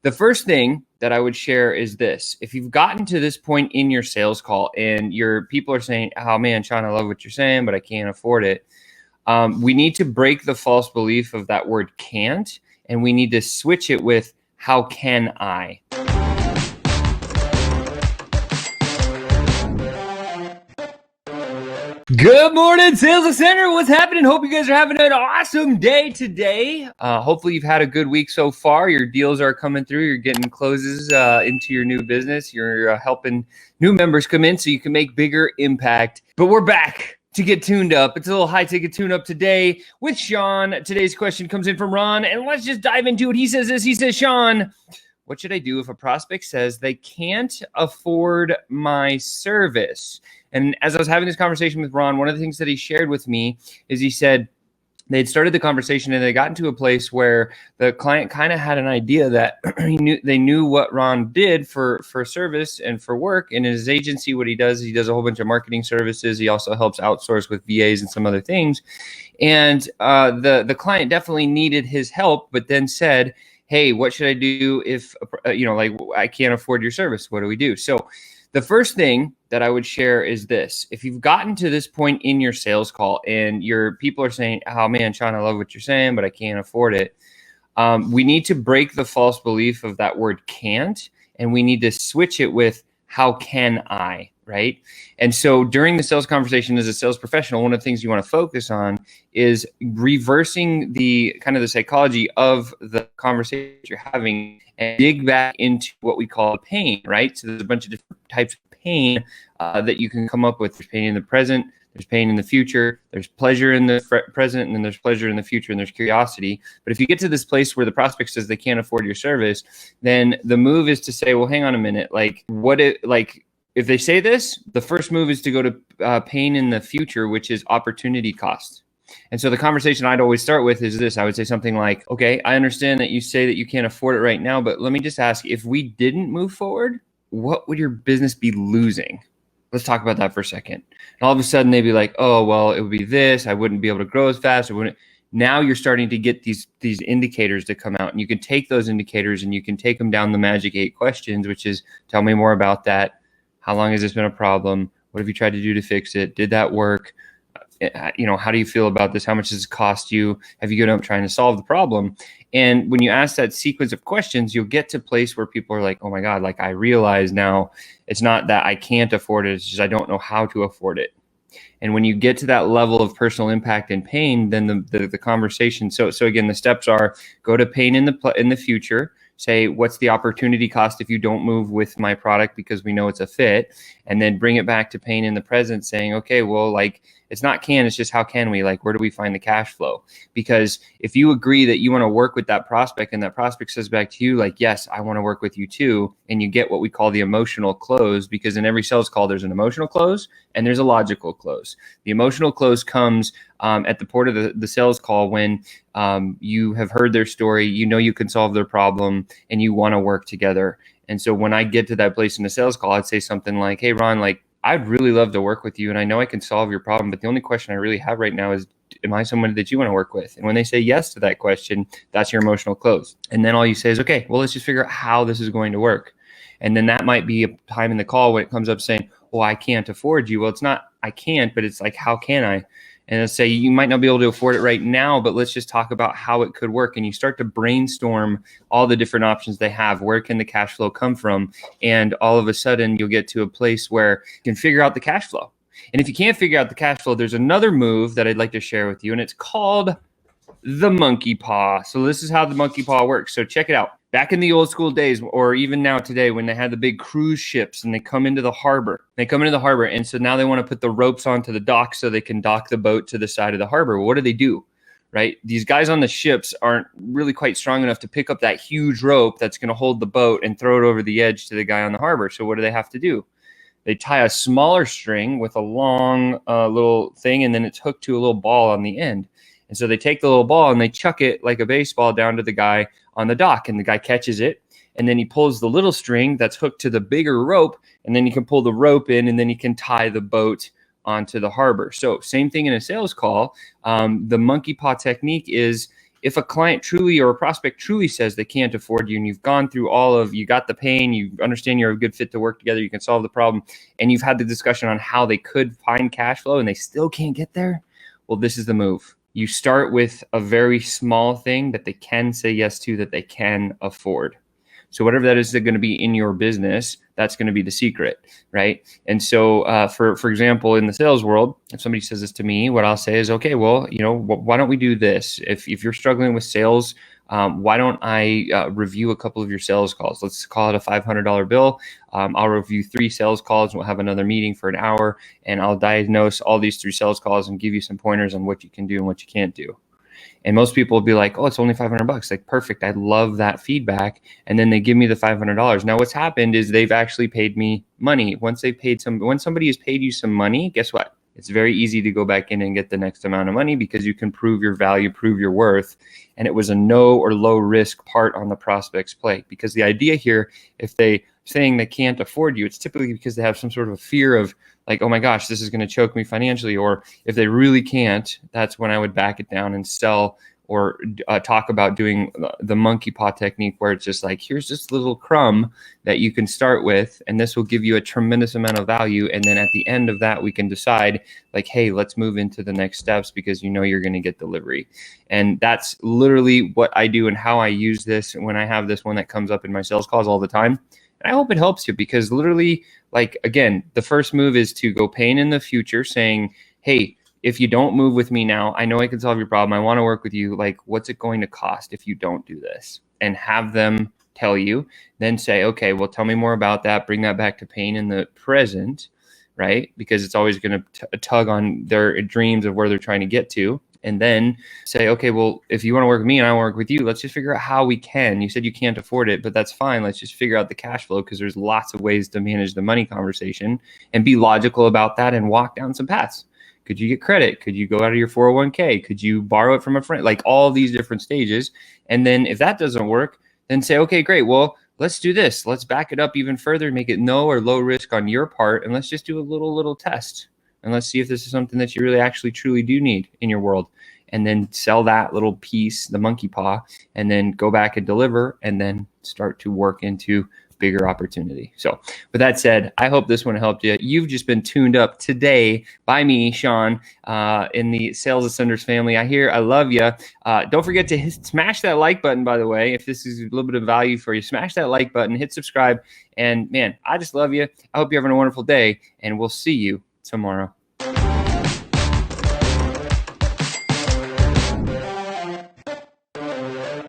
The first thing that I would share is this. If you've gotten to this point in your sales call and your people are saying, oh man, Sean, I love what you're saying, but I can't afford it. We need to break the false belief of that word can't, and we need to switch it with how can I? Good morning, Sales Center. What's happening? Hope you guys are having an awesome day today. Hopefully you've had a good week so far. Your deals are coming through. You're getting closes into your new business. You're helping new members come in so you can make bigger impact. But we're back to get tuned up. It's a little high ticket tune up today with Sean. Today's question comes in from Ron, and let's just dive into it. He says this. He says, Sean, what should I do if a prospect says they can't afford my service? And as I was having this conversation with Ron, one of the things that he shared with me is he said they'd started the conversation and they got into a place where the client kind of had an idea that they knew what Ron did for service and for work. And in his agency, what he does a whole bunch of marketing services. He also helps outsource with VAs and some other things. And the client definitely needed his help, but then said, hey, what should I do if, I can't afford your service? What do we do? So the first thing that I would share is this. If you've gotten to this point in your sales call and your people are saying, oh man, Sean, I love what you're saying, but I can't afford it. We need to break the false belief of that word can't, and we need to switch it with how can I, right? And so during the sales conversation as a sales professional, one of the things you want to focus on is reversing the kind of the psychology of the conversation you're having and dig back into what we call pain, right? So there's a bunch of different types of pain that you can come up with. There's pain in the present, there's pain in the future, there's pleasure in the present, and then there's pleasure in the future, and there's curiosity. But if you get to this place where the prospect says they can't afford your service, then the move is to say, well, hang on a minute, if they say this, the first move is to go to pain in the future, which is opportunity cost. And so the conversation I'd always start with is this. I would say something like, okay, I understand that you say that you can't afford it right now, but let me just ask, if we didn't move forward, what would your business be losing? Let's talk about that for a second. And all of a sudden they'd be like, oh, well, it would be this. I wouldn't be able to grow as fast. Now you're starting to get these indicators to come out, and you can take those indicators and you can take them down the magic 8 questions, which is tell me more about that. How long has this been a problem? What have you tried to do to fix it? Did that work? How do you feel about this? How much does it cost you? Have you given up trying to solve the problem? And when you ask that sequence of questions, you'll get to a place where people are like, oh my God, I realize now it's not that I can't afford it. It's just I don't know how to afford it. And when you get to that level of personal impact and pain, then the conversation. So again, the steps are go to pain in the future. Say, what's the opportunity cost if you don't move with my product because we know it's a fit? And then bring it back to pain in the present, saying, okay, well, it's not can, it's just how can we? Where do we find the cash flow? Because if you agree that you want to work with that prospect and that prospect says back to you, yes, I want to work with you too, and you get what we call the emotional close, because in every sales call, there's an emotional close and there's a logical close. The emotional close comes at the port of the sales call when you have heard their story, you can solve their problem, and you want to work together. And so when I get to that place in the sales call, I'd say something like, hey, Ron, I'd really love to work with you, and I know I can solve your problem, but the only question I really have right now is, am I someone that you want to work with? And when they say yes to that question, that's your emotional close. And then all you say is, okay, well, let's just figure out how this is going to work. And then that might be a time in the call when it comes up saying, well, I can't afford you. Well, it's not I can't, but it's how can I? And let's say you might not be able to afford it right now, but let's just talk about how it could work. And you start to brainstorm all the different options they have. Where can the cash flow come from? And all of a sudden you'll get to a place where you can figure out the cash flow. And if you can't figure out the cash flow, there's another move that I'd like to share with you, and it's called the Monkey Paw. So this is how the Monkey Paw works. So check it out. Back in the old school days, or even now today, when they had the big cruise ships and they come into the harbor, and so now they want to put the ropes onto the dock so they can dock the boat to the side of the harbor. Well, what do? Right? These guys on the ships aren't really quite strong enough to pick up that huge rope that's going to hold the boat and throw it over the edge to the guy on the harbor. So what do they have to do? They tie a smaller string with a long little thing, and then it's hooked to a little ball on the end. And so they take the little ball and they chuck it like a baseball down to the guy on the dock, and the guy catches it, and then he pulls the little string that's hooked to the bigger rope, and then you can pull the rope in, and then you can tie the boat onto the harbor. So same thing in a sales call. The monkey paw technique is if a client truly or a prospect truly says they can't afford you, and you've gone through you got the pain, you understand you're a good fit to work together, you can solve the problem, and you've had the discussion on how they could find cash flow and they still can't get there, well, this is the move. You start with a very small thing that they can say yes to, that they can afford. So whatever that is going to be in your business, that's going to be the secret, right? And so for example, in the sales world, if somebody says this to me, what I'll say is, okay, well, why don't we do this? If you're struggling with sales, why don't I review a couple of your sales calls? Let's call it a $500 bill. I'll review 3 sales calls. We'll have another meeting for an hour, and I'll diagnose all these 3 sales calls and give you some pointers on what you can do and what you can't do. And most people will be like, oh, it's only $500. Like, perfect. I love that feedback. And then they give me the $500. Now what's happened is they've actually paid me money. When somebody has paid you some money, guess what? It's very easy to go back in and get the next amount of money because you can prove your value, prove your worth. And it was a no or low risk part on the prospect's plate, because the idea here, if they saying they can't afford you, it's typically because they have some sort of a fear of like, oh my gosh, this is going to choke me financially. Or if they really can't, that's when I would back it down and sell or talk about doing the monkey paw technique, where it's just like, here's this little crumb that you can start with, and this will give you a tremendous amount of value. And then at the end of that, we can decide like, hey, let's move into the next steps, because you're going to get delivery. And that's literally what I do and how I use this when I have this one that comes up in my sales calls all the time. And I hope it helps you, because literally, like, again, the first move is to go pain in the future, saying, hey, if you don't move with me now, I know I can solve your problem. I want to work with you. Like, what's it going to cost if you don't do this? And have them tell you, then say, okay, well, tell me more about that. Bring that back to pain in the present, right? Because it's always going to tug on their dreams of where they're trying to get to. And then say, okay, well, if you want to work with me and I want to work with you, let's just figure out how we can. You said you can't afford it, but that's fine. Let's just figure out the cash flow, because there's lots of ways to manage the money conversation, and be logical about that and walk down some paths. Could you get credit? Could you go out of your 401k? Could you borrow it from a friend? Like, all these different stages. And then if that doesn't work, then say, okay, great. Well, let's do this. Let's back it up even further, make it no or low risk on your part. And let's just do a little test. And let's see if this is something that you really actually truly do need in your world. And then sell that little piece, the monkey paw, and then go back and deliver, and then start to work into bigger opportunity. So with that said, I hope this one helped you. You've just been tuned up today by me, Sean, in the Sales Ascenders family. I love you. Don't forget to smash that like button, by the way. If this is a little bit of value for you, smash that like button, hit subscribe. And man, I just love you. I hope you're having a wonderful day, and we'll see you tomorrow.